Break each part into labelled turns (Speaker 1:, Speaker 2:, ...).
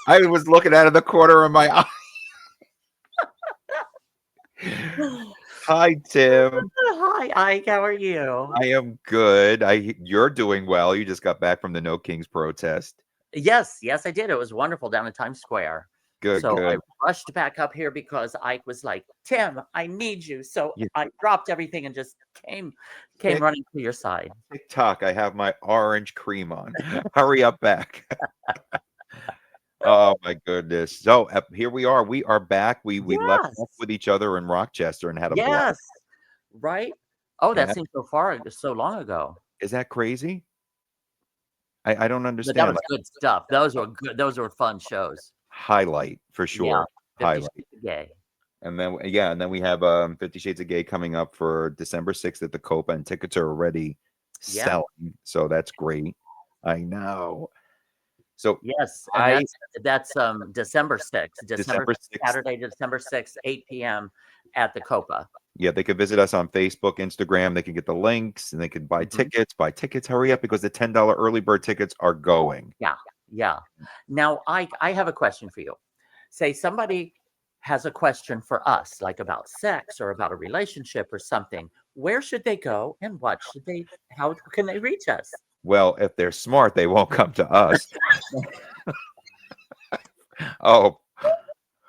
Speaker 1: I was looking out of the corner of my eye. Hi, Tim.
Speaker 2: Hi, Ike. How are you?
Speaker 1: I am good. You're doing well. You just got back from the No Kings protest.
Speaker 2: Yes, yes, I did. It was wonderful down in Times Square.
Speaker 1: Good,
Speaker 2: So I
Speaker 1: good.
Speaker 2: rushed back up here because Ike was like, Tim, I need you. So
Speaker 1: Yeah.
Speaker 2: I dropped everything and just came
Speaker 1: Tick,
Speaker 2: running to your side.
Speaker 1: tick tock. I have my orange cream on. Hurry up back. Oh my goodness. So here we are. We are back. We left
Speaker 2: Yes,
Speaker 1: off with each other in Rochester and had a blast.
Speaker 2: yes, right. Oh, that
Speaker 1: Yeah.
Speaker 2: seems so long ago.
Speaker 1: Is that crazy? I don't
Speaker 2: But that
Speaker 1: understand.
Speaker 2: was
Speaker 1: Like,
Speaker 2: good stuff. Those were good. Those were fun shows.
Speaker 1: highlight for
Speaker 2: Yeah,
Speaker 1: sure.
Speaker 2: 50
Speaker 1: Highlight.
Speaker 2: Shades of Gay.
Speaker 1: And then we have 50 Shades of Gay coming up for December 6th at the Copa, and tickets are already
Speaker 2: Yeah.
Speaker 1: selling. So that's great. I know. So
Speaker 2: Yes, and that's December 6th,
Speaker 1: December 6th.
Speaker 2: Saturday, December 6th, 8 p.m. at the Copa.
Speaker 1: Yeah, they could visit us on Facebook, Instagram. They can get the links and they could buy tickets. Buy tickets. Hurry up because the $10 early bird tickets are going.
Speaker 2: Yeah, yeah. Now, I have a question for you. Say somebody has a question for us, like about sex or about a relationship or something. Where should they go and how can they reach us?
Speaker 1: Well, if they're smart, they won't come to us. Oh,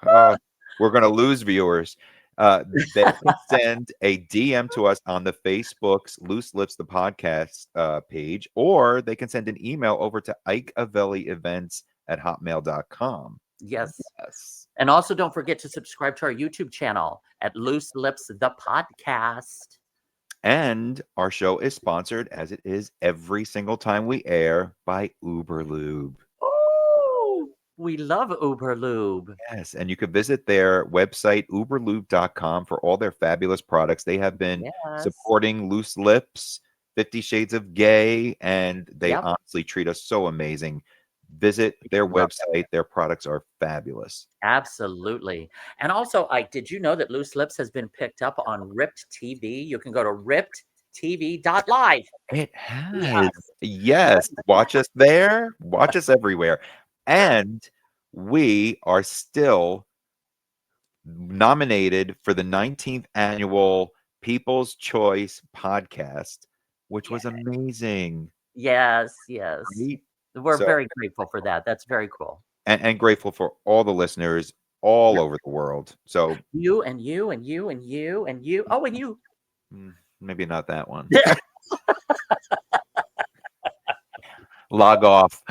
Speaker 1: we're going to lose viewers. They can send a DM to us on the Facebook's Loose Lips, the podcast page, or they can send an email over to ikeavellievents at hotmail.com.
Speaker 2: Yes.
Speaker 1: Yes.
Speaker 2: And also don't forget to subscribe to our YouTube channel at Loose Lips, the podcast.
Speaker 1: And our show is sponsored, as it is every single time we air, by Uber Lube.
Speaker 2: Oh, we love Uber Lube.
Speaker 1: Yes, and you can visit their website, uberlube.com, for all their fabulous products. They have been supporting Loose Lips, 50 Shades of Gay, and they honestly treat us so amazing. Visit their website. Their products are fabulous.
Speaker 2: Absolutely. And also, Ike, did you know that Loose Lips has been picked up on Ripped TV? You can go to rippedtv.live.
Speaker 1: It has. Yes. Watch us there. Watch us everywhere. And we are still nominated for the 19th annual People's Choice podcast, which was amazing.
Speaker 2: Yes, yes.
Speaker 1: Right?
Speaker 2: We're very grateful for that. That's very cool.
Speaker 1: And grateful for all the listeners all over the world. So
Speaker 2: you and you and you and you and you. Oh, and you.
Speaker 1: Maybe not that one. Log off.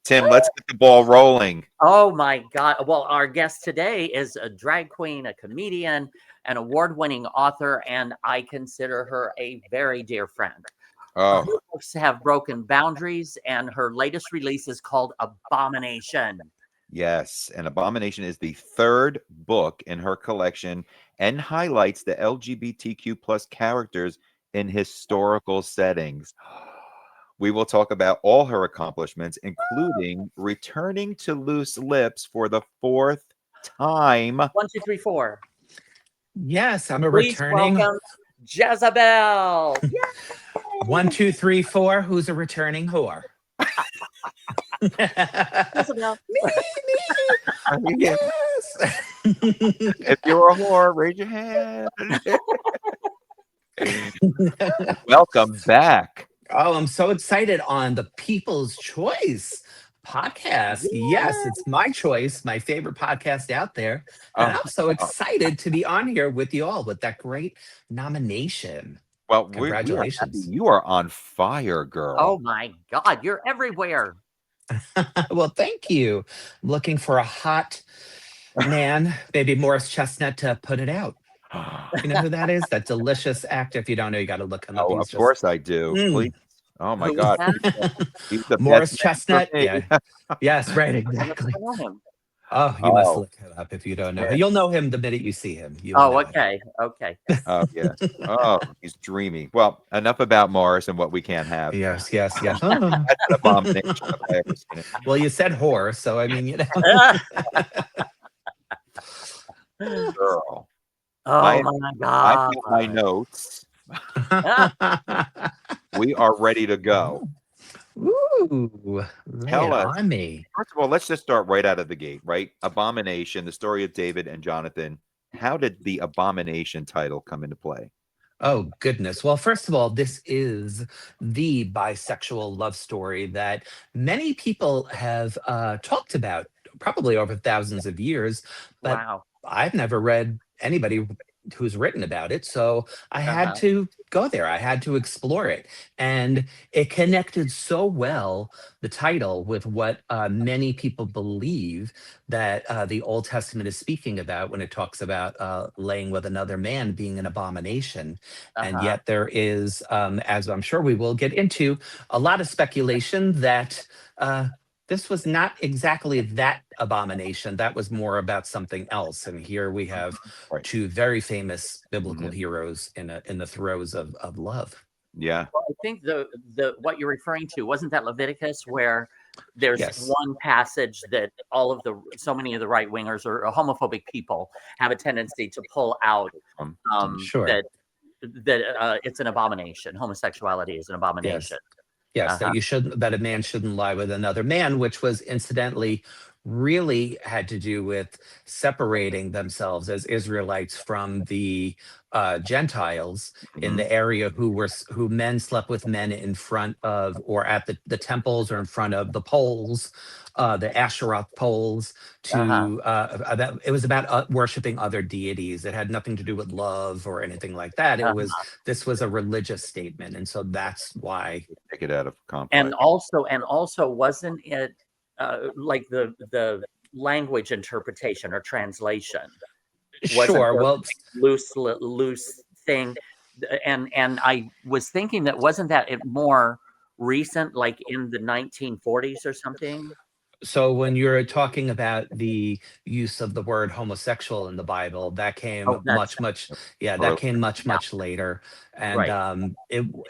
Speaker 1: Tim, let's get the ball rolling.
Speaker 2: Oh my God. Well, our guest today is a drag queen, a comedian, an award-winning author, and I consider her a very dear friend.
Speaker 1: Oh.
Speaker 2: Her books have broken boundaries, and her latest release is called Abomination.
Speaker 1: Yes, and Abomination is the third book in her collection and highlights the LGBTQ plus characters in historical settings. We will talk about all her accomplishments, including returning to Loose Lips for the 4th time.
Speaker 2: 1, 2, 3, 4.
Speaker 3: Yes, I'm a
Speaker 2: Please
Speaker 3: returning.
Speaker 2: Welcome Jeza Belle.
Speaker 3: 1, 2, 3, 4. Who's a returning whore?
Speaker 2: Jeza Belle.
Speaker 3: Me. Yes.
Speaker 1: If you're a whore, raise your hand. Welcome back.
Speaker 3: Oh, I'm so excited on the People's Choice podcast. Yes, it's my choice, my favorite podcast out there. And I'm so excited to be on here with you all with that great nomination.
Speaker 1: Well,
Speaker 3: congratulations.
Speaker 1: You are on fire, girl.
Speaker 2: Oh my God, you're everywhere.
Speaker 3: Well, thank you. Looking for a hot man, maybe Morris Chestnut, to put it out. You know who that is? That delicious actor. If you don't know, you got to look him up.
Speaker 1: Oh, of course I do. Please. Oh my God. He's the
Speaker 3: Morris
Speaker 1: best
Speaker 3: Chestnut. Yeah. Yes, right. Exactly. Oh, you must look him up if you don't know. You'll know him the minute you see him.
Speaker 2: Okay. Okay.
Speaker 1: Oh, yeah. Oh, he's dreamy. Well, enough about Morris and what we can't have.
Speaker 3: Yes. That's
Speaker 1: an abomination if I ever seen it.
Speaker 3: Well, you said whore, so I mean, you know.
Speaker 1: Girl.
Speaker 2: Oh my God.
Speaker 1: I got my notes. We are ready to go.
Speaker 3: Ooh. Ooh, lay
Speaker 1: Tell
Speaker 3: it
Speaker 1: us.
Speaker 3: on me.
Speaker 1: First of all, let's just start right out of the gate, right? Abomination, the story of David and Jonathan. How did the Abomination title come into play?
Speaker 3: Oh, goodness. Well, first of all, this is the bisexual love story that many people have talked about, probably over thousands of years, but
Speaker 2: Wow.
Speaker 3: I've never read anybody who's written about it. So I had
Speaker 2: Uh-huh.
Speaker 3: to go there. I had to explore it. And it connected so well, the title, with what many people believe that the Old Testament is speaking about when it talks about laying with another man being an abomination. And
Speaker 2: Uh-huh.
Speaker 3: yet there is, as I'm sure we will get into, a lot of speculation that this was not exactly that abomination. That was more about something else. And here we have
Speaker 1: Right.
Speaker 3: two very famous biblical
Speaker 1: Mhm.
Speaker 3: heroes in the throes of love.
Speaker 1: Yeah.
Speaker 2: Well, I think the what you're referring to, wasn't that Leviticus, where there's
Speaker 3: Yes.
Speaker 2: one passage that so many of the right wingers or homophobic people have a tendency to pull out,
Speaker 1: Um,
Speaker 3: Sure.
Speaker 2: that it's an abomination. Homosexuality is an abomination.
Speaker 3: Yes. Yes,
Speaker 2: Uh-huh.
Speaker 3: that a man shouldn't lie with another man, which was incidentally really had to do with separating themselves as Israelites from the Gentiles in
Speaker 1: mhm.
Speaker 3: the area who men slept with men in front of, or at the temples, or in front of the poles, the Asherah poles.
Speaker 2: Uh-huh.
Speaker 3: It was about worshiping other deities. It had nothing to do with love or anything like that.
Speaker 2: Uh-huh.
Speaker 3: This was a religious statement, and so that's why.
Speaker 1: Take it out of
Speaker 2: And
Speaker 1: conflict.
Speaker 2: also, wasn't it like the language interpretation or translation? Wasn't
Speaker 3: Sure.
Speaker 2: there
Speaker 3: Well,
Speaker 2: loose thing? And I was thinking, that wasn't that it more recent, like in the 1940s or something?
Speaker 3: so when you're talking about the use of the word homosexual in the Bible, that
Speaker 2: Oh,
Speaker 3: came
Speaker 2: that's
Speaker 3: yeah, that
Speaker 1: Early.
Speaker 3: came much,
Speaker 2: yeah,
Speaker 3: much later. And
Speaker 2: right.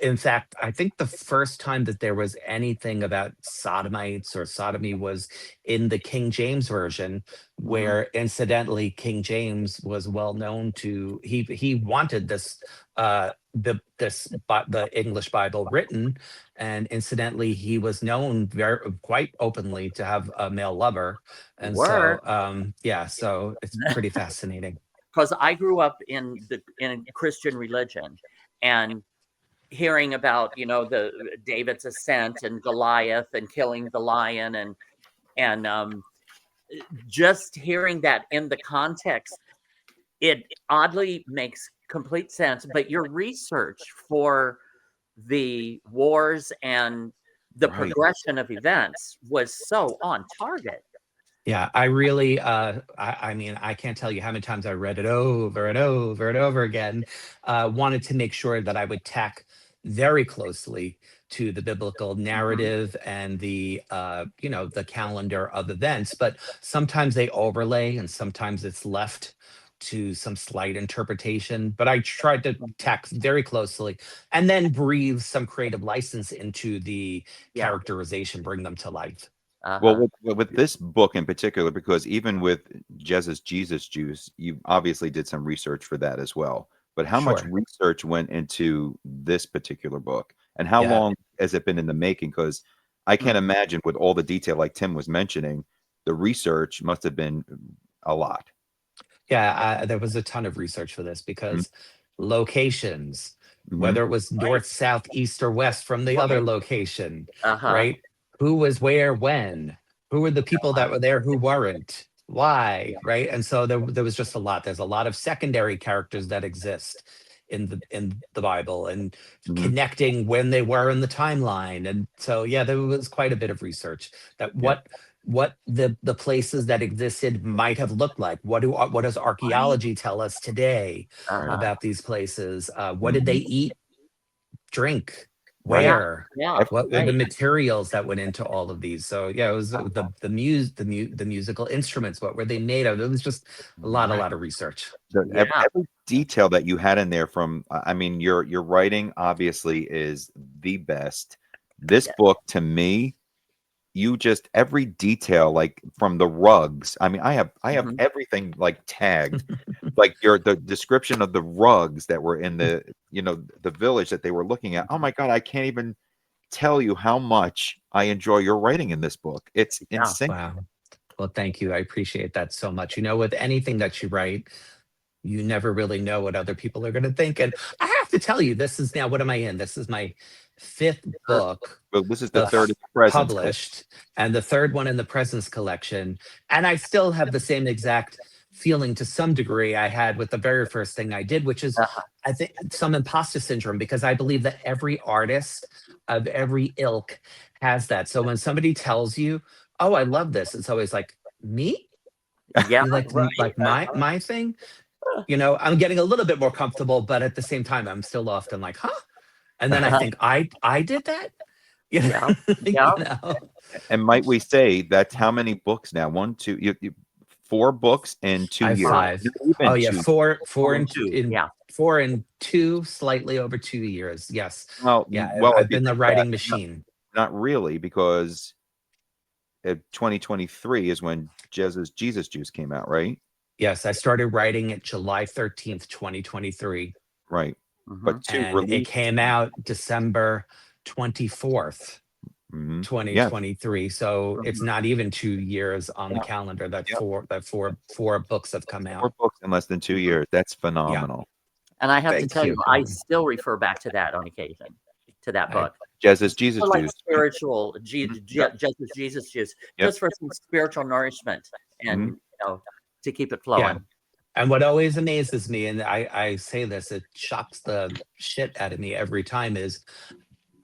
Speaker 3: in fact, I think the first time that there was anything about sodomites or sodomy was in the King James version,
Speaker 2: Mhm.
Speaker 3: where incidentally King James was well known to, he wanted this the English Bible written, and incidentally he was known very quite openly to have a male lover. And
Speaker 2: Word.
Speaker 3: so yeah, so it's pretty fascinating.
Speaker 2: Because I grew up in Christian religion, and hearing about, the David's ascent and Goliath and killing the lion, and just hearing that in the context, it oddly makes complete sense. But your research for the wars and the
Speaker 1: Right.
Speaker 2: progression of events was so on target.
Speaker 3: Yeah, I really I mean, I can't tell you how many times I read it over and over and over again. Wanted to make sure that I would tack very closely to the biblical
Speaker 2: Mhm.
Speaker 3: narrative and the the calendar of events, but sometimes they overlay and sometimes it's left to some slight interpretation. But I tried to tack very closely and then breathe some creative license into the
Speaker 2: Yeah.
Speaker 3: characterization, bring them to life.
Speaker 1: Well,
Speaker 2: Uh-huh.
Speaker 1: with this book in particular, because even with Jeza's Jesus Juice, you obviously did some research for that as well. But how much
Speaker 3: Sure.
Speaker 1: research went into this particular book, and how
Speaker 3: Yeah.
Speaker 1: long has it been in the making? Because I can't
Speaker 2: Mhm.
Speaker 1: imagine with all the detail, like Tim was mentioning, the research must have been a lot.
Speaker 3: Yeah, there was a ton of research for this
Speaker 1: Mhm,
Speaker 3: because locations,
Speaker 1: mhm.
Speaker 3: whether it was
Speaker 2: Right.
Speaker 3: north, south, east, or west from the other
Speaker 2: Right.
Speaker 3: location,
Speaker 2: Uh-huh.
Speaker 3: right? Who was where when? Who were the people that were there who weren't? Why?
Speaker 2: Yeah.
Speaker 3: Right? And so there was just a lot. There's a lot of secondary characters that exist in the Bible, and
Speaker 1: Mhm.
Speaker 3: connecting when they were in the timeline. And so yeah, there was quite a bit of research that
Speaker 1: Yeah.
Speaker 3: what the places that existed might have looked like. What does
Speaker 2: Right.
Speaker 3: archaeology tell us today
Speaker 1: Right.
Speaker 2: Uh-huh.
Speaker 3: about these places? What did they
Speaker 1: Mhm.
Speaker 3: eat, drink,
Speaker 1: Right.
Speaker 2: Yeah.
Speaker 3: where?
Speaker 2: Yeah.
Speaker 3: What were the
Speaker 2: Right.
Speaker 3: materials that went into all of these? So yeah, it was the musical instruments. What were they made of? It was just a
Speaker 1: Right.
Speaker 3: lot of research.
Speaker 2: Yeah.
Speaker 1: Every detail that you had in there from, I mean, your writing obviously is the best. This
Speaker 2: Yeah.
Speaker 1: book to me, you just every detail, like from the rugs. I mean, I have
Speaker 2: Mhm.
Speaker 1: everything like tagged, like the description of the rugs that were in the village that they were looking at. Oh my God, I can't even tell you how much I enjoy your writing in this book. It's
Speaker 2: Yeah.
Speaker 1: insane.
Speaker 3: Wow. Well, thank you. I appreciate that so much. With anything that you write, you never really know what other people are going to think. And I have to tell you, this is now, what am I in? This is my 5th book,
Speaker 1: Well, this is the
Speaker 3: the
Speaker 1: third of the presents.
Speaker 3: published, and the 3rd one in the Presents collection. And I still have the same exact feeling to some degree I had with the very first thing I did, which is,
Speaker 2: Uh-huh.
Speaker 3: I think, some imposter syndrome, because I believe that every artist of every ilk has that. So when somebody tells you, "Oh, I love this," it's always like, "Me?
Speaker 2: Yeah.
Speaker 3: You like
Speaker 2: Right.
Speaker 3: my thing?" I'm getting a little bit more comfortable, but at the same time, I'm still often like, "Huh?" And then I think, I did that? You
Speaker 2: Yeah.
Speaker 3: know?
Speaker 2: Yeah.
Speaker 3: You know?
Speaker 1: And might we say that's how many books now? 1, 2, 4 books in 2
Speaker 3: I have
Speaker 1: years.
Speaker 3: 5.
Speaker 1: Not
Speaker 3: Oh,
Speaker 1: even
Speaker 3: yeah,
Speaker 1: 2.
Speaker 3: 4
Speaker 2: And
Speaker 3: and
Speaker 2: two.
Speaker 3: in
Speaker 2: Yeah.
Speaker 3: 4 and 2, slightly over 2 years. Yes.
Speaker 1: Well,
Speaker 3: Yeah,
Speaker 1: well,
Speaker 3: I've
Speaker 1: if you
Speaker 3: been the
Speaker 1: think about
Speaker 3: writing
Speaker 1: it,
Speaker 3: machine.
Speaker 1: not really, because 2023 is when Jeza's Jesus Juice came out, right?
Speaker 3: Yes, I started writing it July 13th, 2023,
Speaker 1: Right.
Speaker 2: Mhm.
Speaker 1: But 2
Speaker 3: and it
Speaker 1: released.
Speaker 3: came out December 24th,
Speaker 1: Mhm. Yes.
Speaker 3: 2023. So it's
Speaker 2: Mhm.
Speaker 3: not even 2 years on the
Speaker 2: Yeah.
Speaker 3: calendar that
Speaker 1: Yep.
Speaker 3: four books have come
Speaker 1: 4
Speaker 3: out.
Speaker 1: books in less than 2
Speaker 2: Mhm.
Speaker 1: years. That's
Speaker 3: Yeah.
Speaker 1: phenomenal.
Speaker 2: And I have to
Speaker 3: Thank
Speaker 2: tell you,
Speaker 3: you.
Speaker 2: I still refer back to that on occasion, to that
Speaker 3: I
Speaker 2: book.
Speaker 1: Jeza's
Speaker 2: Just
Speaker 1: Jesus
Speaker 2: for like
Speaker 1: Juice, right?
Speaker 2: spiritual,
Speaker 1: Mhm. Yep.
Speaker 2: just Jesus juice,
Speaker 1: Yep.
Speaker 2: just for some spiritual nourishment and,
Speaker 1: Mhm.
Speaker 2: to keep it
Speaker 3: Yeah.
Speaker 2: flowing.
Speaker 3: And what always amazes me, and I say this, it shocks the shit out of me every time, is,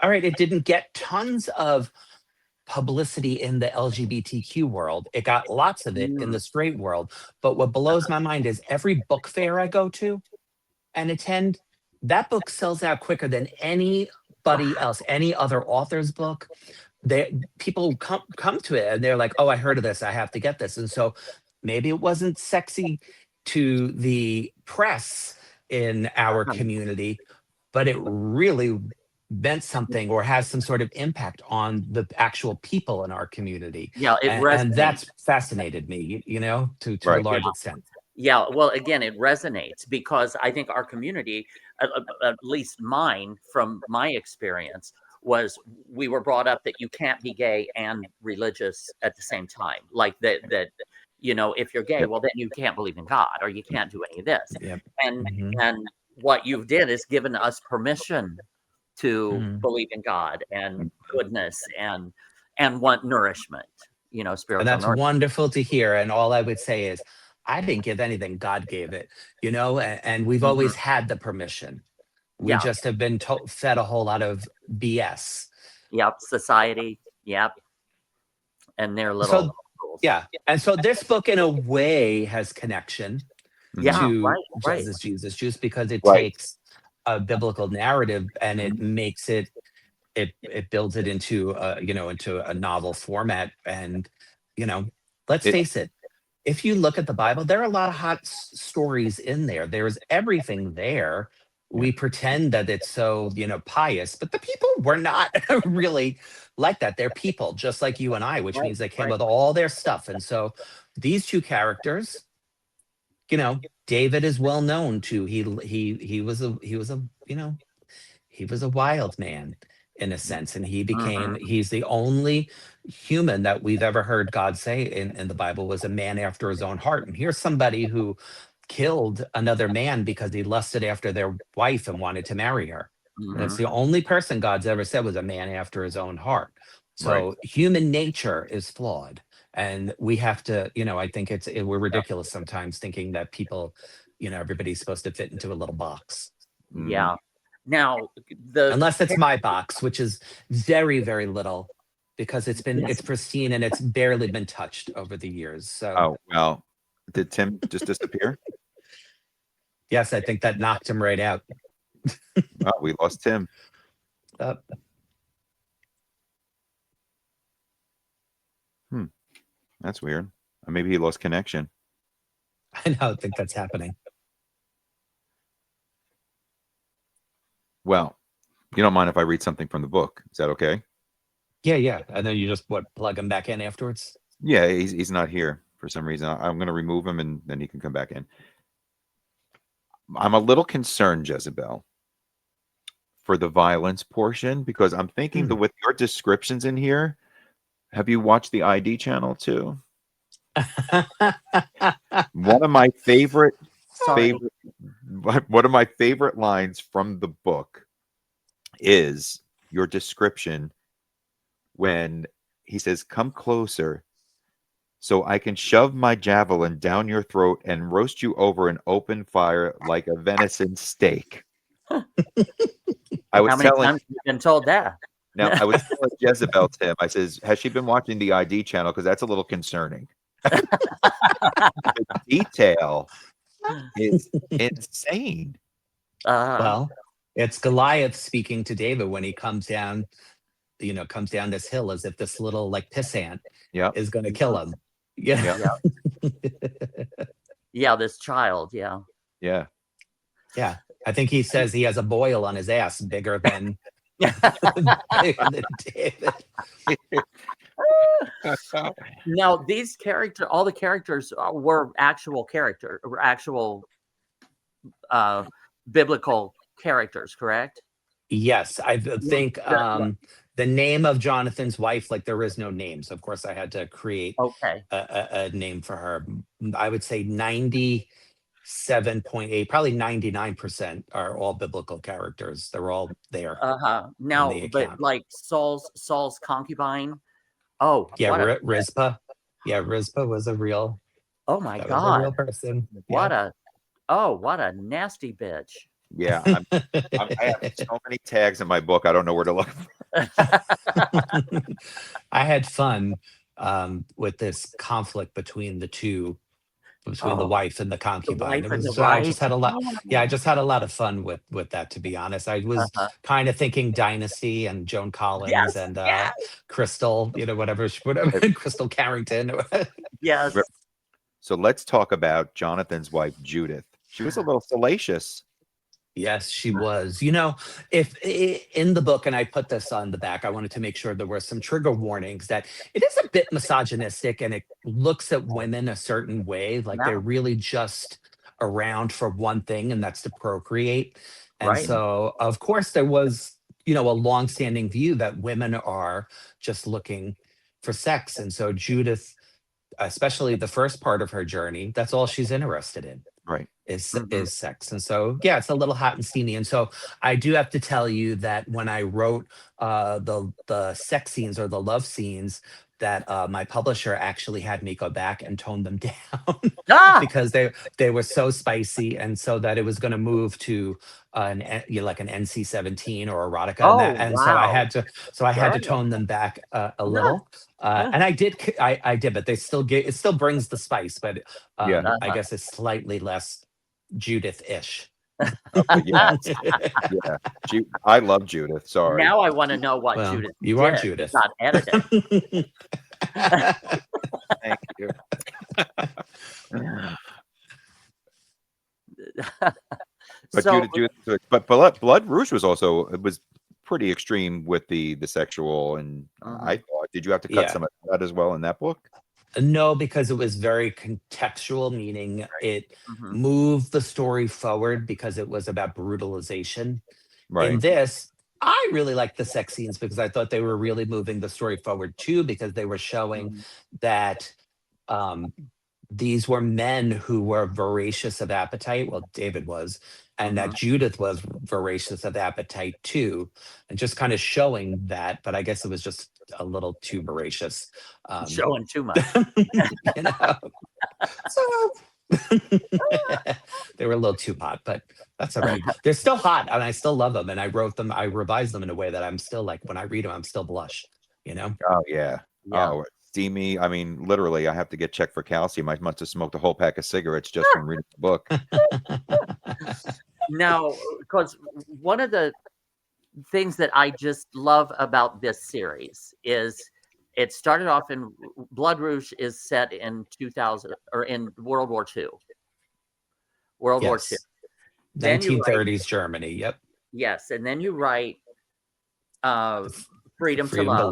Speaker 3: all right, it didn't get tons of publicity in the LGBTQ world. It got lots of it in
Speaker 2: Mm.
Speaker 3: the straight world. But what blows my mind is every book fair I go to and attend, that book sells out quicker than anybody
Speaker 2: Wow.
Speaker 3: else, any other author's book. People come to it and they're like, "Oh, I heard of this. I have to get this." And so maybe it wasn't sexy to the press in our
Speaker 2: Uh-huh.
Speaker 3: community, but it really meant something or has some sort of impact on the actual people in our community.
Speaker 2: Yeah, it
Speaker 3: And
Speaker 2: resonates.
Speaker 3: that's fascinated me, to a
Speaker 1: Right.
Speaker 3: large extent.
Speaker 2: Yeah, well, again, it resonates because I think our community, at least mine, from my experience, was we were brought up that you can't be gay and religious at the same time. Like if you're gay,
Speaker 1: Yep.
Speaker 2: well, then you can't believe in God or you can't do any of this.
Speaker 3: Yep.
Speaker 2: And
Speaker 3: Mhm.
Speaker 2: and what you've did is given us permission to
Speaker 3: Mhm.
Speaker 2: believe in God and
Speaker 1: Mhm.
Speaker 2: goodness and want nourishment,
Speaker 3: And
Speaker 2: spiritual
Speaker 3: that's
Speaker 2: nourishment.
Speaker 3: wonderful to hear. And all I would say is, I didn't give anything, God gave it, and we've
Speaker 2: Mhm.
Speaker 3: always had the permission. We
Speaker 2: Yeah.
Speaker 3: just have been fed a whole lot of BS.
Speaker 2: Yep. Society. Yep. And their little
Speaker 3: So,
Speaker 2: rules.
Speaker 3: yeah. And so this book, in a way, has connection
Speaker 1: Mhm.
Speaker 2: Yeah,
Speaker 3: to
Speaker 2: right, right.
Speaker 3: Jesus Jesus Juice because it
Speaker 1: Right.
Speaker 3: takes a biblical narrative and it
Speaker 1: Mhm.
Speaker 3: makes it builds it into a novel format. And you know let's
Speaker 1: It
Speaker 3: face it, if you look at the Bible, there are a lot of hot stories in there. There's everything there.
Speaker 1: Yeah.
Speaker 3: We pretend that it's so pious, but the people were not really like that. They're people just like you and I, which
Speaker 2: Right,
Speaker 3: means they came
Speaker 2: right.
Speaker 3: with all their stuff. And so these two characters, David is well known to, he was a wild man in a sense, and
Speaker 2: Mhm.
Speaker 3: he's the only human that we've ever heard God say in the Bible was a man after his own heart. And here's somebody who killed another man because he lusted after their wife and wanted to marry her. That's
Speaker 2: Mhm.
Speaker 3: the only person God's ever said was a man after his own heart.
Speaker 1: Right.
Speaker 3: So human nature is flawed. And we have to, I think we're ridiculous sometimes thinking that people, everybody's supposed to fit into a little box.
Speaker 1: Mhm.
Speaker 2: Yeah. Now, the
Speaker 3: Unless it's my box, which is very, very little because it's
Speaker 2: yes.
Speaker 3: pristine and it's barely been touched over the years. So
Speaker 1: Oh, well, did Tim just disappear?
Speaker 3: yes, I think that knocked him right out.
Speaker 1: Oh, we lost Tim.
Speaker 3: Uh,
Speaker 1: Hmm. That's weird. Or maybe he lost connection.
Speaker 3: I don't think that's happening.
Speaker 1: Well, you don't mind if I read something from the book. Is that okay?
Speaker 3: Yeah, yeah. And then you just plug him back in afterwards.
Speaker 1: Yeah, he's not here for some reason. I'm going to remove him and then he can come back in. I'm a little concerned, Jezebel. for the violence portion because I'm thinking that with your descriptions in here, have you watched the ID channel too? One of my favorite
Speaker 2: Sorry.
Speaker 1: one of my favorite lines from the book is your description when he says, "Come closer so I can shove my javelin down your throat and roast you over an open fire like a venison steak." I was
Speaker 2: How many
Speaker 1: telling
Speaker 2: times have you been told that?
Speaker 1: Now, I was telling Jeza Belle, Tim, I says, "Has she been watching the ID channel? Because that's a little concerning." The detail is insane.
Speaker 3: Well, it's Goliath speaking to David when he comes down, comes down this hill as if this little like pissant
Speaker 1: Yep,
Speaker 3: is going to kill him. Yeah.
Speaker 2: Yeah, this child, yeah.
Speaker 1: yeah.
Speaker 3: Yeah. I think he says he has a boil on his ass bigger than bigger than David.
Speaker 2: Now, these all the characters were actual biblical characters, correct?
Speaker 3: Yes, I think
Speaker 2: Yeah.
Speaker 3: the name of Jonathan's wife, like there is no name. So of course I had to create
Speaker 2: Okay.
Speaker 3: a name for her. I would say 97.8, probably 99% are all biblical characters. They're all there in
Speaker 2: Now,
Speaker 3: the
Speaker 2: but
Speaker 3: account.
Speaker 2: like Saul's concubine. Oh,
Speaker 3: Yeah,
Speaker 2: what a
Speaker 3: Rizpah. Yeah, Rizpah was a real
Speaker 2: oh my
Speaker 3: that was a real
Speaker 2: God.
Speaker 3: person.
Speaker 2: What a what a nasty bitch.
Speaker 1: Yeah, I have so many tags in my book, I don't know where to look.
Speaker 3: I had fun with this conflict between the two, between the
Speaker 2: Oh,
Speaker 3: wife and the
Speaker 2: the
Speaker 3: concubine.
Speaker 2: wife
Speaker 3: It
Speaker 2: and the
Speaker 3: was I
Speaker 2: wife.
Speaker 3: just had a lot. Yeah, I
Speaker 2: Oh.
Speaker 3: just had a lot of fun with that. To be honest, I was
Speaker 2: Uh-huh.
Speaker 3: kind of thinking Dynasty and Joan Collins
Speaker 2: Yes,
Speaker 3: and
Speaker 2: yes,
Speaker 3: Crystal. Whatever, Crystal Carrington.
Speaker 2: yes.
Speaker 1: So let's talk about Jonathan's wife, Judith. She was a little salacious.
Speaker 3: Yes, she was. If in the book, and I put this on the back, I wanted to make sure there were some trigger warnings that it is a bit misogynistic and it looks at women a certain way, like they're
Speaker 2: No,
Speaker 3: really just around for one thing, and that's to procreate. And
Speaker 2: right.
Speaker 3: so, of course, there was, a longstanding view that women are just looking for sex. And so Judith, especially the first part of her journey, that's all she's interested in
Speaker 1: Right.
Speaker 2: Mhm.
Speaker 3: is sex. And so yeah, it's a little hot and steamy. And so I do have to tell you that when I wrote the sex scenes or the love scenes, that my publisher actually had me go back and tone them down
Speaker 2: Ah!
Speaker 3: because they were so spicy, and so that it was going to move to like an NC-17 or erotica, and that
Speaker 2: Oh,
Speaker 3: and so
Speaker 2: wow.
Speaker 3: I had to
Speaker 2: Girl.
Speaker 3: tone them back a
Speaker 2: Ah,
Speaker 3: little.
Speaker 2: ah,
Speaker 3: And I did, but they still get it still brings the spice, but
Speaker 1: Yeah.
Speaker 3: I
Speaker 2: uh-huh.
Speaker 3: guess it's slightly less Judith-ish.
Speaker 1: Oh, yeah. Yeah. I love Judith. Sorry.
Speaker 2: Now I wanna know what
Speaker 3: Well,
Speaker 2: Judith
Speaker 3: you are
Speaker 2: did that
Speaker 3: Judith.
Speaker 2: got edited.
Speaker 1: Thank you. But
Speaker 2: So
Speaker 1: Blood Rouge was also it was pretty extreme with the sexual, and I
Speaker 2: mhm,
Speaker 1: thought, did you have to cut
Speaker 3: Yeah.
Speaker 1: some of that as well in that book?
Speaker 3: No, because it was very contextual, meaning it
Speaker 2: mhm.
Speaker 3: moved the story forward because it was about brutalization. In
Speaker 1: Right.
Speaker 3: this, I really liked the sex scenes because I thought they were really moving the story forward too, because they were showing
Speaker 2: Mhm.
Speaker 3: that um, these were men who were voracious of appetite. Well, David was, and that
Speaker 2: Mhm.
Speaker 3: Judith was voracious of appetite too, and just kind of showing that. But I guess it was just a little too voracious. Um,
Speaker 2: Showing too much.
Speaker 3: you know, so they were a little too hot, but that's all right. They're still hot, and I still love them. And I wrote them, I revised them in a way that I'm still like when I read them, I'm still blush. You know.
Speaker 1: Oh, yeah.
Speaker 2: Yeah.
Speaker 1: Oh, steamy. I mean, literally, I have to get checked for calcium. I must have smoked a whole pack of cigarettes just from reading the book.
Speaker 2: Now, because one of the things that I just love about this series is it started off in Blood Rouge is set in 2000 or in World War II. World War II.
Speaker 3: Yes,
Speaker 2: Then you write
Speaker 3: 1930s Germany. Yep.
Speaker 2: yes, and then you write uh,
Speaker 3: The f- the
Speaker 2: Freedom to
Speaker 3: freedom to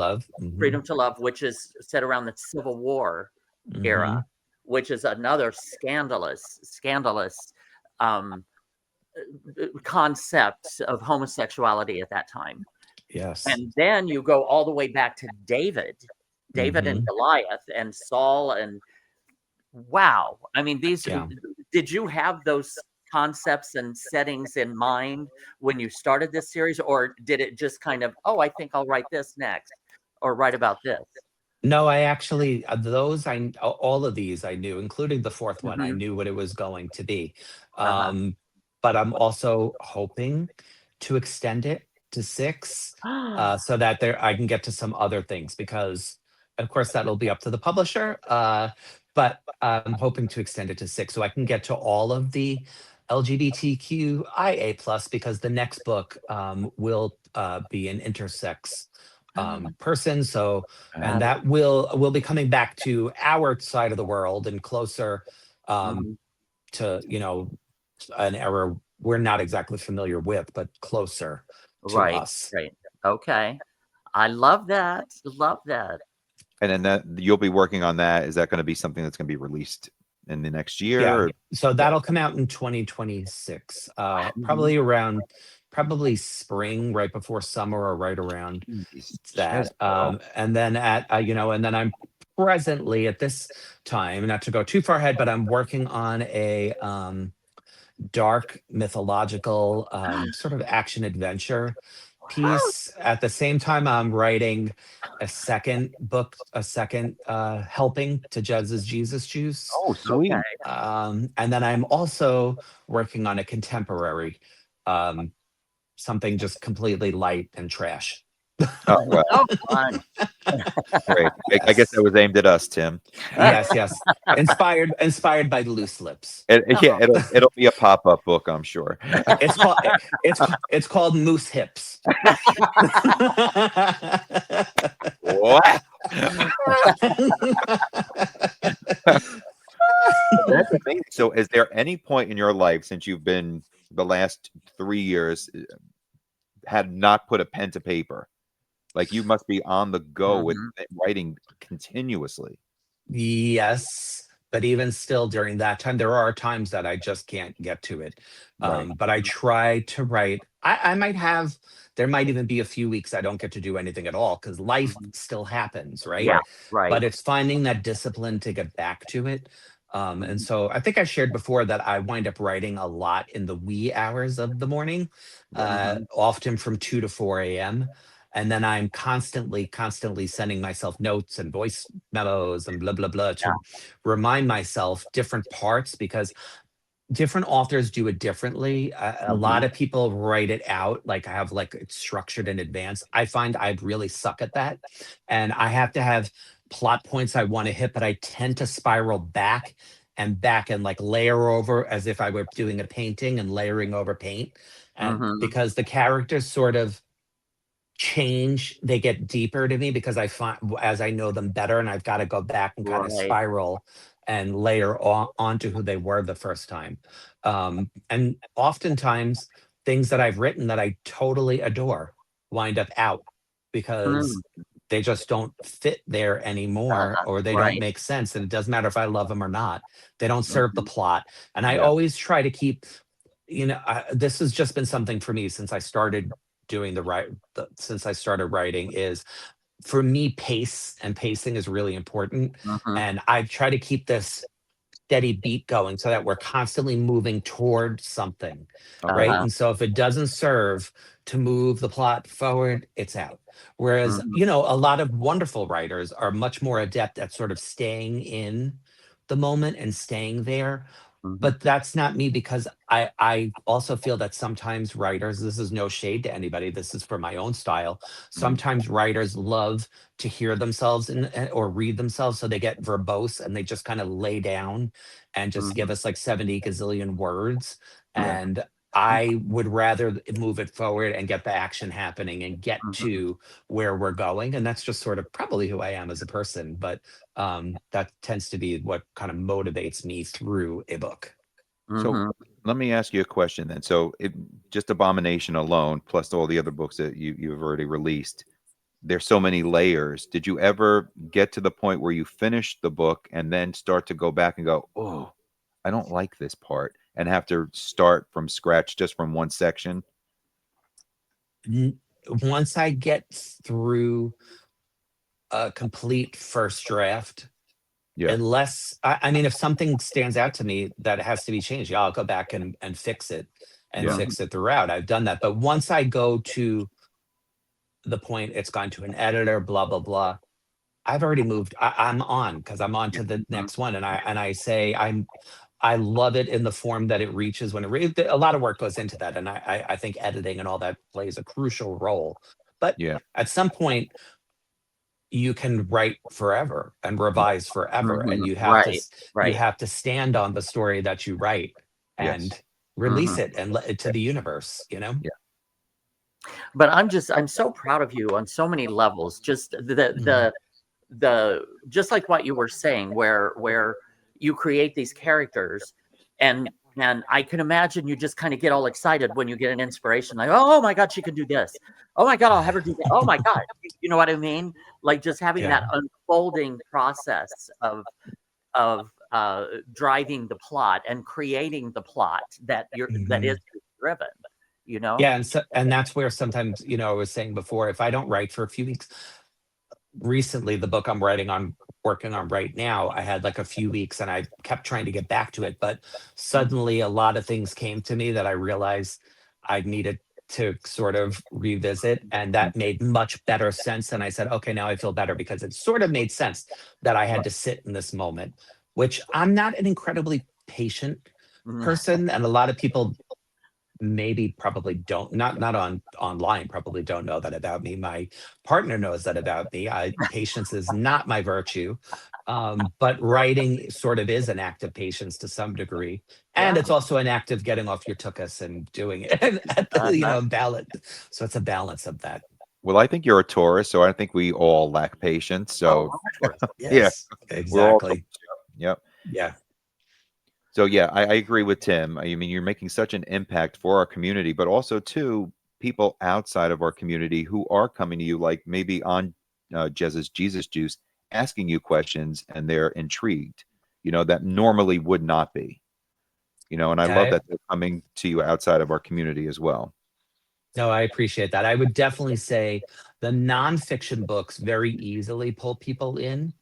Speaker 2: Love,
Speaker 3: love.
Speaker 2: which is set around the Civil War era,
Speaker 3: Hmm.
Speaker 2: which is another scandalous um, concepts of homosexuality at that time.
Speaker 3: Yes.
Speaker 2: And then you go all the way back to David and Goliath and Saul and wow. I mean,
Speaker 3: Yeah.
Speaker 2: did you have those concepts and settings in mind when you started this series, or did it just kind of, oh, I think I'll write this next or write about this?
Speaker 3: No, I actually all of these I knew, including the fourth one. I
Speaker 2: Mhm.
Speaker 3: knew what it was going to be.
Speaker 2: Uh-huh.
Speaker 3: But I'm also hoping to extend it to 6, so that I can get to some other things because, of course, that'll be up to the publisher. But I'm hoping to extend it to 6 so I can get to all of the LGBTQIA plus because the next book will be an intersex person. So, and
Speaker 2: Got it.
Speaker 3: that will be coming back to our side of the world and closer
Speaker 2: Mhm.
Speaker 3: to an era we're not exactly familiar with, but closer to
Speaker 2: Right,
Speaker 3: us.
Speaker 2: right. Okay. I love that. Love that.
Speaker 1: And then that you'll be working on that. Is that going to be something that's going to be released in the next year?
Speaker 3: Yeah.
Speaker 1: Or?
Speaker 3: So that'll come out in 2026,
Speaker 2: Mhm.
Speaker 3: probably spring, right before summer or right around
Speaker 1: Jeez,
Speaker 3: that.
Speaker 1: Jezebel.
Speaker 3: And then and then I'm presently at this time, not to go too far ahead, but I'm working on a dark mythological sort of action adventure piece. At the same time, I'm writing a second book, a second helping to Jez's Jesus Juice.
Speaker 1: Oh,
Speaker 2: Okay.
Speaker 1: sweet.
Speaker 3: And then I'm also working on a contemporary, um, something just completely light and trash.
Speaker 1: Oh, well,
Speaker 2: Oh, fun.
Speaker 1: great. I guess that
Speaker 3: Yes,
Speaker 1: was aimed at us, Tim.
Speaker 3: yes, yes. Inspired by Loose Lips.
Speaker 1: Yeah, it'll be a pop-up book, I'm sure.
Speaker 3: It's called it's called Moose Hips.
Speaker 1: Wow. That's amazing. So, is there any point in your life since you've been the last 3 years had not put a pen to paper? Like you must be on the go with
Speaker 2: Mhm.
Speaker 1: writing continuously.
Speaker 3: Yes, but even still during that time, there are times that I just can't get to it.
Speaker 1: Right.
Speaker 3: But I try to write. I might have, there might even be a few weeks I don't get to do anything at all because life
Speaker 2: Mhm.
Speaker 3: still happens, right?
Speaker 2: Yeah,
Speaker 1: Right.
Speaker 3: But
Speaker 2: right.
Speaker 3: it's finding that discipline to get back to it. And
Speaker 2: Mhm.
Speaker 3: so I think I shared before that I wind up writing a lot in the wee hours of the morning,
Speaker 1: Right.
Speaker 2: Mhm.
Speaker 3: often from 2 to 4 a.m. And then I'm constantly sending myself notes and voice memos and blah, blah, blah
Speaker 2: Yeah.
Speaker 3: to remind myself different parts because different authors do it differently. A lot
Speaker 2: Mhm.
Speaker 3: of people write it out, like I have like it's structured in advance. I find I really suck at that. And I have to have plot points I want to hit, but I tend to spiral back and like layer over as if I were doing a painting and layering over paint. And
Speaker 2: Mhm.
Speaker 3: because the characters sort of change, they get deeper to me because I find as I know them better and I've got to go back and kind of
Speaker 2: Right.
Speaker 3: spiral and layer onto who they were the first time. And oftentimes things that I've written that I totally adore wind up out
Speaker 2: Mm.
Speaker 3: because they just don't fit there anymore
Speaker 2: Uh-huh.
Speaker 3: or they don't
Speaker 2: Right.
Speaker 3: make sense. And it doesn't matter if I love them or not. They don't serve the
Speaker 2: Mhm.
Speaker 3: plot. And I
Speaker 1: Yeah.
Speaker 3: always try to keep, this has just been something for me since I started doing since I started writing is for me pacing is really important
Speaker 2: Mhm.
Speaker 3: and I try to keep this steady beat going so that we're constantly moving toward something,
Speaker 1: Okay.
Speaker 3: right?
Speaker 2: Uh-huh.
Speaker 3: And so if it doesn't serve to move the plot forward, it's out. Whereas,
Speaker 2: Mhm.
Speaker 3: a lot of wonderful writers are much more adept at sort of staying in the moment and staying there,
Speaker 2: Mhm.
Speaker 3: but that's not me because I also feel that sometimes writers, this is no shade to anybody, this is for my own style.
Speaker 1: Mhm.
Speaker 3: Sometimes writers love to hear themselves or read themselves, so they get verbose and they just kind of lay down and just give
Speaker 2: Mhm.
Speaker 3: us like 70 gazillion words.
Speaker 1: Yeah.
Speaker 3: And I would rather move it forward and get the action happening and get
Speaker 2: Mhm.
Speaker 3: to where we're going. And that's just sort of probably who I am as a person. But that tends to be what kind of motivates me through a book.
Speaker 1: So
Speaker 2: Mhm.
Speaker 1: let me ask you a question then. So just Abomination alone, plus all the other books that you've already released, there's so many layers. Did you ever get to the point where you finished the book and then start to go back and go, oh, I don't like this part, and have to start from scratch just from one section?
Speaker 3: Once I get through a complete first draft,
Speaker 1: Yeah.
Speaker 3: unless I mean, if something stands out to me that has to be changed, yeah, I'll go back and fix it and
Speaker 1: Yeah.
Speaker 3: fix it throughout. I've done that. But once I go to the point it's gone to an editor, blah, blah, blah, I've already moved. I'm on because I'm on to the next one. And I say I love it in the form that it reaches when a lot of work goes into that. And I think editing and all that plays a crucial role. But
Speaker 1: Yeah.
Speaker 3: at some point, you can write forever and revise forever, and you have to you
Speaker 2: Right.
Speaker 3: have to stand on the story that you write
Speaker 1: Yes.
Speaker 3: and release it and let it to the universe.
Speaker 1: Yeah.
Speaker 2: But I'm so proud of you on so many levels. Just the just like what you were saying, where you create these characters, and I can imagine you just kind of get all excited when you get an inspiration, like, oh my God, she can do this. Oh my God, I'll have her do that. Oh my God, you know what I mean? Like just having
Speaker 3: Yeah.
Speaker 2: that unfolding process of driving the plot and creating the plot that is driven. You know?
Speaker 3: Yeah, and that's where sometimes, I was saying before, if I don't write for a few weeks, recently the book I'm working on right now, I had like a few weeks and I kept trying to get back to it, but suddenly a lot of things came to me that I realized I needed to sort of revisit, and that made much better sense. And I said, okay, now I feel better because it sort of made sense that I had to sit in this moment, which I'm not an incredibly patient person, and a lot of people maybe probably don't, not on online, probably don't know that about me. My partner knows that about me. Patience is not my virtue. But writing sort of is an act of patience to some degree, and
Speaker 2: Yeah.
Speaker 3: it's also an act of getting off your tuchus and doing it at the balance. So it's a balance of that.
Speaker 1: Well, I think you're a Taurus, so I think we all lack patience. So
Speaker 3: Yes,
Speaker 1: we're all
Speaker 3: exactly.
Speaker 1: Yep.
Speaker 3: Yeah.
Speaker 1: So yeah, I agree with Tim. I mean, you're making such an impact for our community, but also too people outside of our community who are coming to you, like maybe on Jeza's Jesus Juice, asking you questions, and they're intrigued. That normally would not be. And I love
Speaker 3: Yeah.
Speaker 1: that they're coming to you outside of our community as well.
Speaker 3: No, I appreciate that. I would definitely say the nonfiction books very easily pull people in.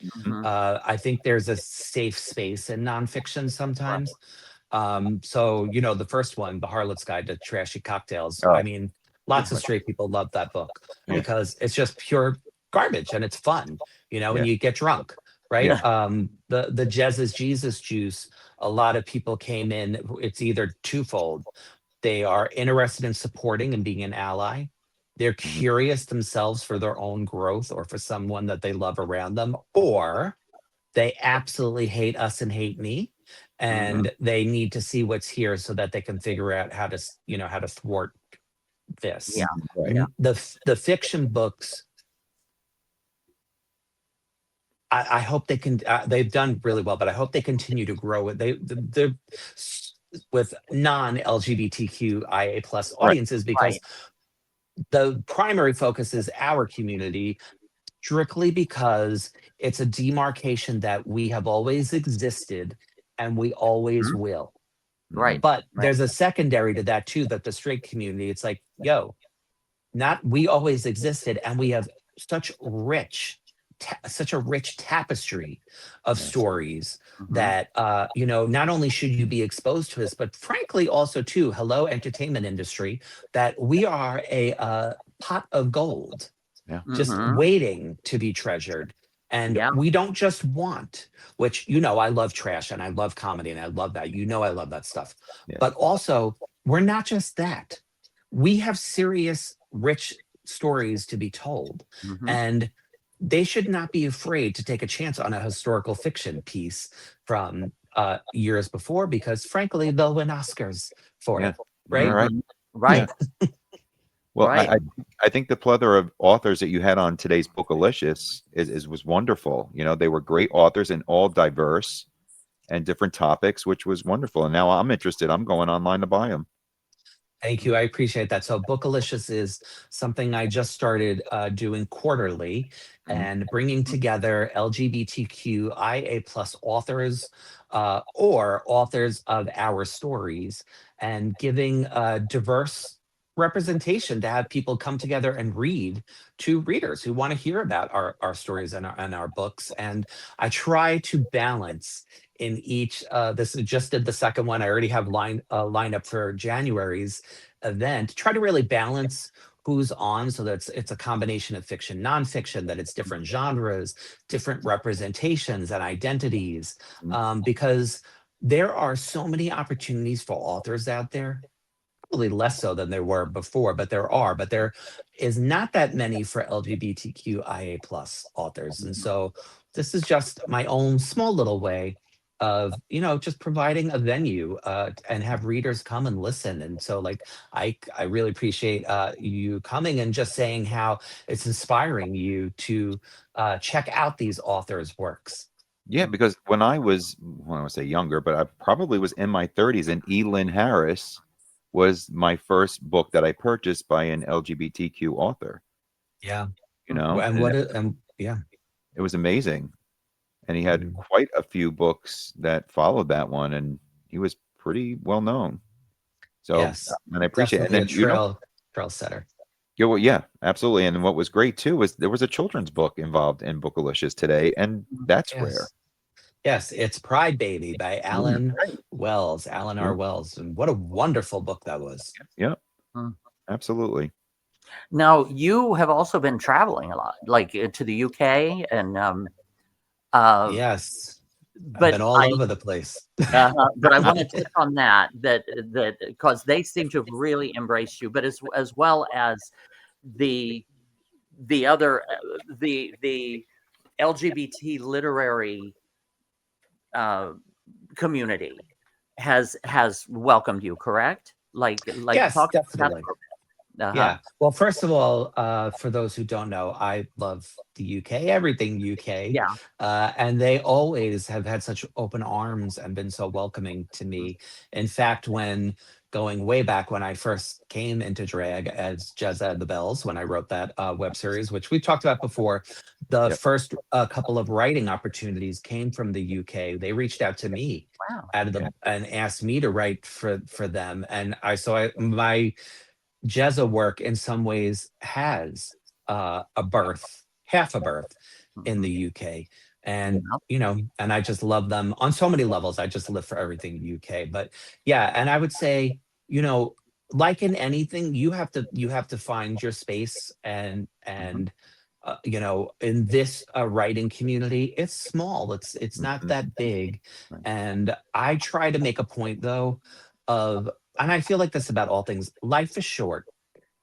Speaker 3: I think there's a safe space in nonfiction sometimes. So, the first one, The Harlot's Guide to Trashy Cocktails,
Speaker 1: Oh,
Speaker 3: I mean, lots of straight people love that book because it's just pure garbage and it's fun, and you get drunk, right? The Jeza's Jesus Juice, a lot of people came in, it's either twofold. They are interested in supporting and being an ally. They're curious themselves for their own growth or for someone that they love around them, or they absolutely hate us and hate me, and they need to see what's here so that they can figure out how to thwart this.
Speaker 2: Yeah.
Speaker 1: Right.
Speaker 3: The fiction books, I hope they can. They've done really well, but I hope they continue to grow it. They're with non-LGBTQIA plus audiences, because the primary focus is our community, strictly because it's a demarcation that we have always existed and we always will.
Speaker 2: Right.
Speaker 3: But there's a secondary to that too, that the straight community, it's like, yo, not we always existed, and we have such a rich tapestry of stories that not only should you be exposed to this, but frankly also too, hello entertainment industry, that we are a pot of gold, just waiting to be treasured. And we don't just want, which, I love trash and I love comedy and I love that. I love that stuff. But also, we're not just that. We have serious, rich stories to be told. And they should not be afraid to take a chance on a historical fiction piece from years before, because frankly, they'll win Oscars for it. Right?
Speaker 2: Right.
Speaker 1: Well, I think the plethora of authors that you had on today's Bookalicious was wonderful. They were great authors and all diverse and different topics, which was wonderful. And now I'm interested. I'm going online to buy them.
Speaker 3: Thank you. I appreciate that. So Bookalicious is something I just started doing quarterly
Speaker 1: Mhm.
Speaker 3: and bringing together LGBTQIA plus authors or authors of our stories and giving diverse representation to have people come together and read to readers who want to hear about our stories and our books. And I try to balance in each this just did the second one. I already have lined up for January's event. Try to really balance who's on so that it's a combination of fiction, nonfiction, that it's different genres, different representations and identities,
Speaker 1: Mhm.
Speaker 3: because there are so many opportunities for authors out there, probably less so than there were before, but there is not that many for LGBTQIA plus authors. And so this is just my own small little way of, just providing a venue and have readers come and listen. And so like, I really appreciate you coming and just saying how it's inspiring you to check out these authors' works.
Speaker 1: Yeah, because when I was, well, I want to say younger, but I probably was in my 30s, and E. Lynn Harris was my first book that I purchased by an LGBTQ author,
Speaker 3: Yeah. And
Speaker 1: and
Speaker 3: yeah.
Speaker 1: it was amazing. And he had
Speaker 3: Mm.
Speaker 1: quite a few books that followed that one, and he was pretty well known. So,
Speaker 3: Yes,
Speaker 1: and I appreciate it. And
Speaker 3: definitely a
Speaker 1: then,
Speaker 3: trail setter.
Speaker 1: yeah, well, yeah, absolutely. And what was great too was there was a children's book involved in Bookalicious today, and that's rare.
Speaker 3: Yes. Yes, it's Pride Baby by
Speaker 1: Yeah,
Speaker 3: Alan
Speaker 1: yeah,
Speaker 3: R. Wells. And what a wonderful book that was.
Speaker 1: yeah,
Speaker 2: Mm.
Speaker 1: absolutely.
Speaker 2: Now, you have also been traveling a lot, like to the UK, and
Speaker 3: Yes, I've
Speaker 2: but
Speaker 3: been all over the place.
Speaker 2: but I want to touch on that because they seem to have really embraced you, but as well as the other the LGBT literary uh, community has welcomed you, correct? Like
Speaker 3: Yes,
Speaker 2: talk about
Speaker 3: definitely.
Speaker 2: that. Uh-huh.
Speaker 3: Yeah. Well, first of all, for those who don't know, I love the UK, everything UK.
Speaker 2: Yeah.
Speaker 3: And they always have had such open arms and been so welcoming to me. In fact, when going way back when I first came into drag as Jeza the Bells, when I wrote that web series, which we talked about before, the
Speaker 1: Yep.
Speaker 3: first couple of writing opportunities came from the UK. They reached out to me
Speaker 2: Wow.
Speaker 3: out of
Speaker 1: Yeah.
Speaker 3: the and asked me to write for them. And my Jezza work in some ways has half a birth in
Speaker 2: Mhm.
Speaker 3: the UK. And,
Speaker 2: Yeah.
Speaker 3: and I just love them on so many levels. I just live for everything UK. But yeah, and I would say, like in anything, you have to find your space
Speaker 1: Mhm.
Speaker 3: in this writing community, it's small. It's not
Speaker 1: Mhm.
Speaker 3: that big.
Speaker 1: Right.
Speaker 3: And I try to make a point though of and I feel like this about all things. Life is short.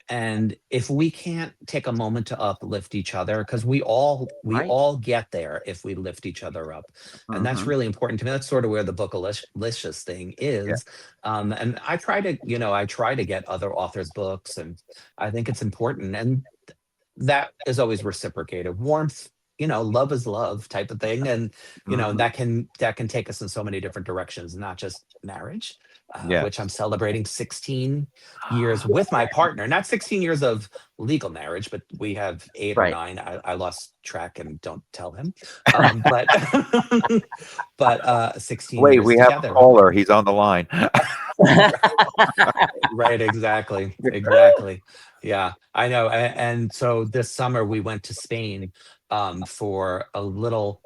Speaker 3: And if we can't take a moment to uplift each other, because we
Speaker 2: Right.
Speaker 3: all get there if we lift each other up. And that's
Speaker 2: Mhm.
Speaker 3: really important to me. That's sort of where the Bookalicious thing
Speaker 1: Yeah.
Speaker 3: is. And I try to get other authors' books, and I think it's important. And that is always reciprocated. Warmth, love is love type of thing. And,
Speaker 2: Mhm.
Speaker 3: that can take us in so many different directions, not just marriage,
Speaker 1: Yeah.
Speaker 3: which I'm celebrating 16 years with my partner, not 16 years of legal marriage, but we have 8 or
Speaker 2: Right.
Speaker 3: 9. I lost track and don't tell him. But, but 16
Speaker 1: Wait,
Speaker 3: years
Speaker 1: we have a
Speaker 3: together.
Speaker 1: caller. He's on the line.
Speaker 3: Right, exactly. Exactly. Yeah, I know. And so this summer we went to Spain for a little,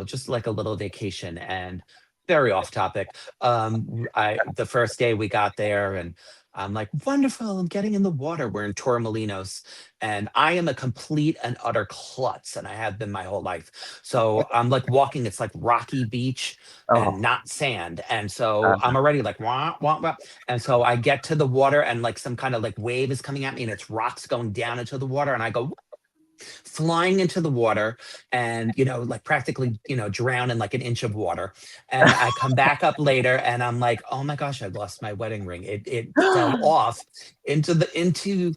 Speaker 3: just like a little vacation, and very off topic. I the first day we got there, and I'm like, wonderful, I'm getting in the water. We're in Torremolinos, and I am a complete and utter klutz, and I have been my whole life. So I'm like walking, it's like rocky beach and
Speaker 2: Oh.
Speaker 3: not sand. And so I'm already like, wah, wah, wah. And so I get to the water, and like some kind of like wave is coming at me, and it's rocks going down into the water. And I go flying into the water and, like practically, drown in like an inch of water. And I come back up later, and I'm like, oh my gosh, I lost my wedding ring. It fell off into
Speaker 1: He's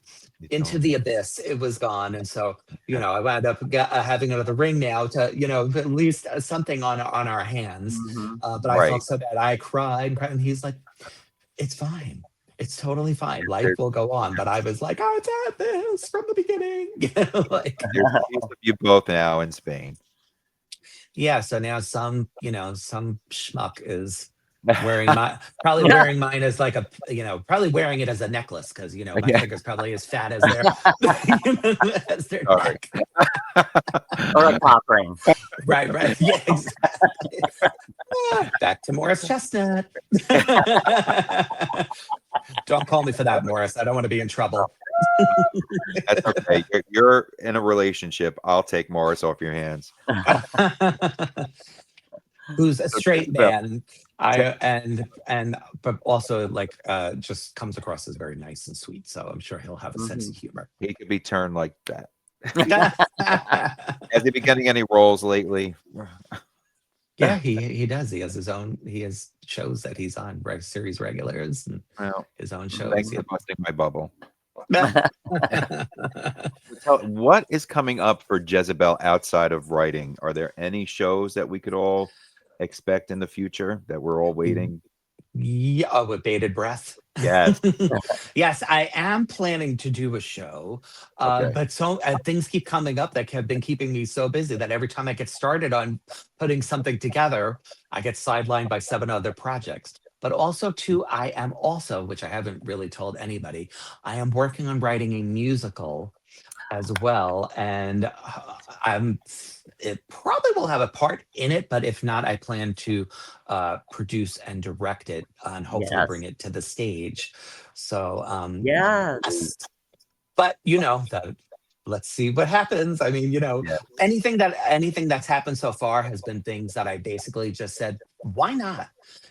Speaker 3: into
Speaker 1: gone.
Speaker 3: the abyss. It was gone. And so, I wound up having another ring now to, at least something on our hands.
Speaker 2: Mhm.
Speaker 3: But I
Speaker 1: Right.
Speaker 3: felt so bad. I cried and cried, and he's like, it's fine. It's totally fine. Life will go on. But I was like, I had this from the beginning. Like,
Speaker 1: There's a piece of you both now in Spain.
Speaker 3: yeah. So now some schmuck is probably wearing mine as like probably wearing it as a necklace because my
Speaker 1: Yeah.
Speaker 3: finger's probably as fat as their as their
Speaker 1: All right.
Speaker 3: neck.
Speaker 2: Or a pop ring.
Speaker 3: Right. Yeah, exactly. Back to Morris Chestnut. Don't call me for that, Morris. I don't want to be in trouble.
Speaker 1: That's okay. You're in a relationship. I'll take Morris off your hands.
Speaker 3: Who's a
Speaker 1: So
Speaker 3: straight
Speaker 1: Jeza Belle,
Speaker 3: man. But also like just comes across as very nice and sweet. So I'm sure he'll have a sense of humor.
Speaker 1: he could be turned like that. Has he been getting any roles lately?
Speaker 3: Yeah, he does. He has his own. He has shows that he's on, series regulars, and
Speaker 1: Well,
Speaker 3: his own
Speaker 1: thanks
Speaker 3: shows.
Speaker 1: for busting my bubble.
Speaker 3: Yeah.
Speaker 1: What is coming up for Jeza Belle outside of writing? Are there any shows that we could all expect in the future that we're all waiting?
Speaker 3: Yeah, with bated breath.
Speaker 1: Yes.
Speaker 3: Yes, I am planning to do a show,
Speaker 1: Okay.
Speaker 3: but things keep coming up that have been keeping me so busy that every time I get started on putting something together, I get sidelined by 7 other projects. But also, too, I am also, which I haven't really told anybody, I am working on writing a musical as well, and it probably will have a part in it, but if not, I plan to produce and direct it and hopefully
Speaker 2: Yes.
Speaker 3: bring it to the stage. So
Speaker 2: Yes.
Speaker 3: but let's see what happens. I mean,
Speaker 1: Yeah.
Speaker 3: anything that's happened so far has been things that I basically just said, why not?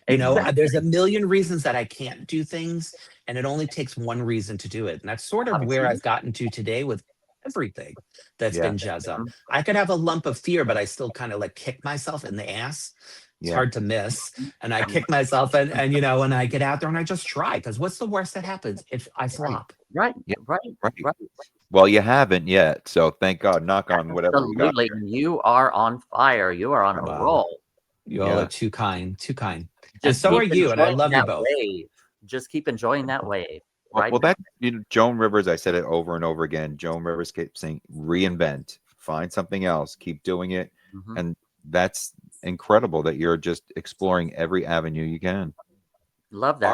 Speaker 2: Exactly.
Speaker 3: There's a million reasons that I can't do things, and it only takes one reason to do it. And that's sort of where I've gotten to today with everything that's
Speaker 1: Yeah.
Speaker 3: been Jeza. I could have a lump of fear, but I still kind of like kick myself in the ass. It's
Speaker 1: Yeah.
Speaker 3: hard to miss. And I kick myself and and I get out there and I just try. Because what's the worst that happens if I flop?
Speaker 2: Right.
Speaker 1: Yeah.
Speaker 2: Right.
Speaker 1: Right. Well, you haven't yet, so thank God. Knock on whatever we got.
Speaker 2: Absolutely. You are on fire. You are on a
Speaker 3: Wow.
Speaker 2: roll.
Speaker 3: You all are too kind. And
Speaker 2: Just
Speaker 3: so are
Speaker 2: keep
Speaker 3: you. And I
Speaker 2: enjoying
Speaker 3: love you
Speaker 2: that
Speaker 3: both.
Speaker 2: wave. Just keep enjoying that wave. Right.
Speaker 1: Well, that Joan Rivers, I said it over and over again. Joan Rivers kept saying, "Reinvent, find something else, keep doing it,"
Speaker 2: Mhm.
Speaker 1: and that's incredible that you're just exploring every avenue you can.
Speaker 2: Love that.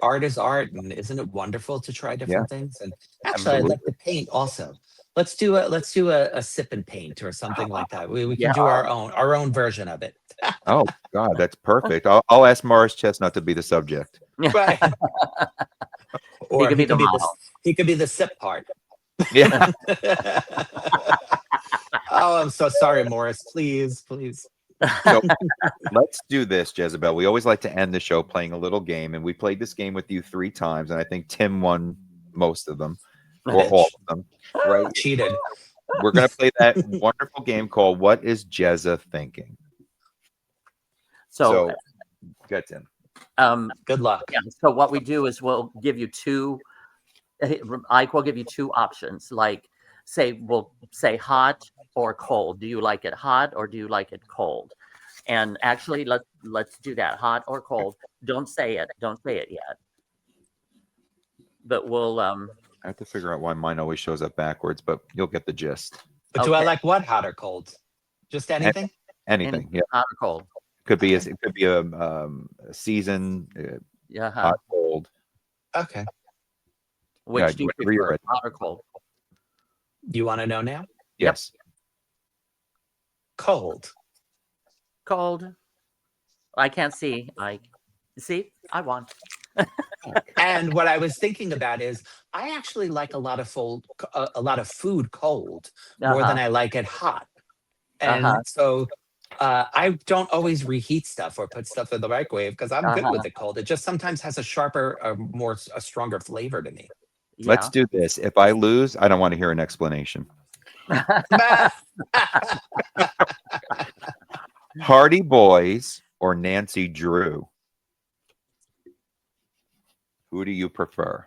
Speaker 3: Art is art, and isn't it wonderful to try different things? And actually, I'd
Speaker 1: Absolutely.
Speaker 3: like to paint also. Let's do a sip and paint or something like that. We can do our own version of it.
Speaker 1: Oh God, that's perfect. I'll ask Morris Chestnut to be the subject.
Speaker 3: Right. Or
Speaker 2: could be the model.
Speaker 3: He could be the sip part.
Speaker 1: Yeah.
Speaker 3: Oh, I'm so sorry, Morris. Please.
Speaker 1: So let's do this, Jeza Belle. We always like to end the show playing a little game, and we played this game with you 3 times, and I think Tim won most of them, or all of them. Right?
Speaker 3: Cheated.
Speaker 1: We're gonna play that wonderful game called "What is Jeza Thinking?" So, get Tim.
Speaker 3: Good luck.
Speaker 2: Yeah. So what we do is we'll give you two. Ike will give you 2 options. Like, we'll say hot or cold. Do you like it hot or do you like it cold? And actually, let's do that. Hot or cold. Don't say it. Don't say it yet. But we'll
Speaker 1: I have to figure out why mine always shows up backwards, but you'll get the gist.
Speaker 3: But do I like what, hot or cold? Just anything?
Speaker 1: Anything, yeah.
Speaker 2: hot or cold.
Speaker 1: It could be a season,
Speaker 2: Yeah.
Speaker 1: hot, cold.
Speaker 3: Okay.
Speaker 2: Which do you
Speaker 1: whenever you're
Speaker 2: prefer,
Speaker 1: ready.
Speaker 2: hot or cold?
Speaker 3: You want to know now?
Speaker 1: Yes.
Speaker 3: Cold.
Speaker 2: Cold. I can't see. See, I won.
Speaker 3: And what I was thinking about is I actually like a lot of food cold more than I like it hot. And so I don't always reheat stuff or put stuff in the microwave because I'm good with it cold. It just sometimes has a sharper, a stronger flavor to me.
Speaker 2: Yeah.
Speaker 1: Let's do this. If I lose, I don't want to hear an explanation. Hardy Boys or Nancy Drew? Who do you prefer?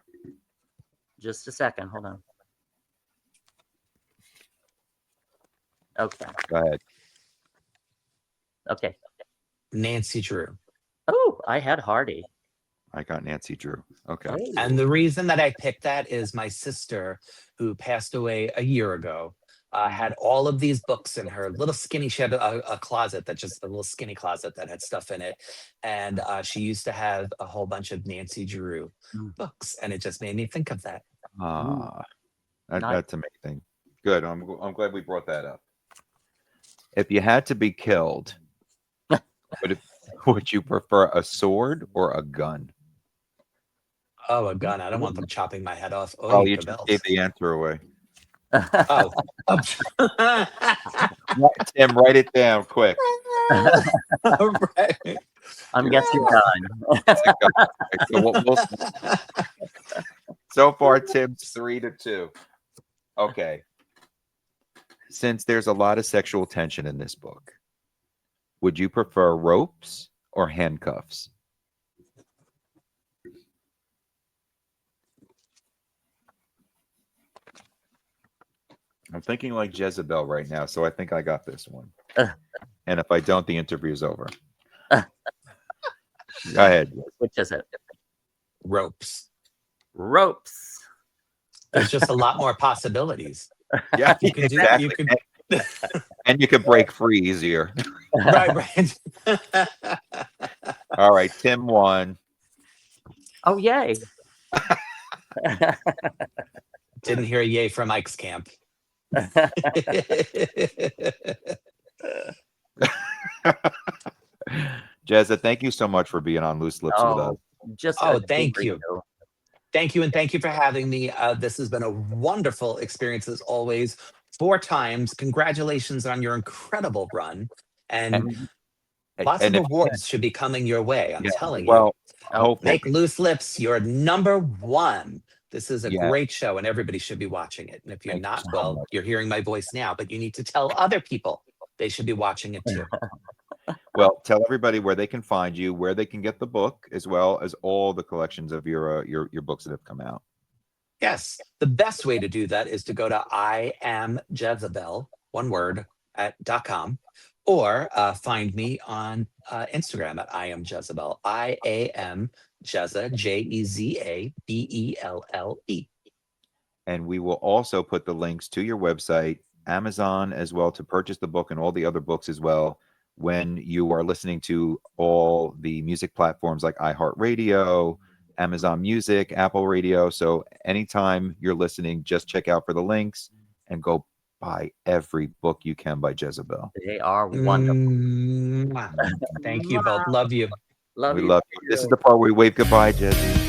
Speaker 2: Just a second. Hold on. Okay.
Speaker 1: Go ahead.
Speaker 2: Okay.
Speaker 3: Nancy Drew.
Speaker 2: Oh, I had Hardy.
Speaker 1: I got Nancy Drew. Okay.
Speaker 2: Oh.
Speaker 3: And the reason that I picked that is my sister, who passed away a year ago, had all of these books in her little skinny. She had a closet that just a little skinny closet that had stuff in it, and she used to have a whole bunch of Nancy Drew books, and it just made me think of that.
Speaker 2: Nice.
Speaker 1: That's amazing. Good. I'm glad we brought that up. If you had to be killed, would you prefer a sword or a gun?
Speaker 3: Oh, a gun! I don't want them chopping my head off.
Speaker 1: Oh, you
Speaker 3: Ikeavellievents.
Speaker 1: just gave the answer away.
Speaker 3: Oh.
Speaker 1: Tim, write it down quick.
Speaker 3: Right.
Speaker 2: I'm guessing done.
Speaker 1: So, so far, Tim's 3-2. Okay. Since there's a lot of sexual tension in this book, would you prefer ropes or handcuffs? I'm thinking like Jeza Belle right now, so I think I got this one. And if I don't, the interview's over. Go ahead.
Speaker 2: Which is it?
Speaker 3: Ropes.
Speaker 2: Ropes.
Speaker 3: There's just a lot more possibilities.
Speaker 1: Yeah,
Speaker 3: You can do.
Speaker 1: exactly.
Speaker 3: You could.
Speaker 1: And you could break free easier.
Speaker 3: Right.
Speaker 1: All right, Tim won.
Speaker 2: Oh, yay.
Speaker 3: Didn't hear yay from Ike's camp.
Speaker 1: Jeza, thank you so much for being on Loose Lips with us.
Speaker 2: Just
Speaker 3: Thank you. Thank you, and thank you for having me. This has been a wonderful experience as always. 4 times. Congratulations on your incredible run. And lots of awards should be coming your way. I'm telling you. Make Loose Lips your #1. This is a great show, and everybody should be watching it. And if you're not, well, you're hearing my voice now, but you need to tell other people they should be watching it too.
Speaker 1: Well, tell everybody where they can find you, where they can get the book, as well as all the collections of your books that have come out.
Speaker 3: Yes, the best way to do that is to go to ikeavellievents, one word, @.com, or find me on Instagram at @IamJezabelle. IAM Jeza, JEZABELLE.
Speaker 1: And we will also put the links to your website, Amazon, as well, to purchase the book and all the other books as well, when you are listening to all the music platforms like iHeartRadio, Amazon Music, Apple Radio. So anytime you're listening, just check out for the links and go buy every book you can by Jeza Belle.
Speaker 2: They are wonderful.
Speaker 3: Thank you both. Love you.
Speaker 2: Love
Speaker 1: We
Speaker 2: you.
Speaker 1: love you. This is the part where we wave goodbye, Jezzy.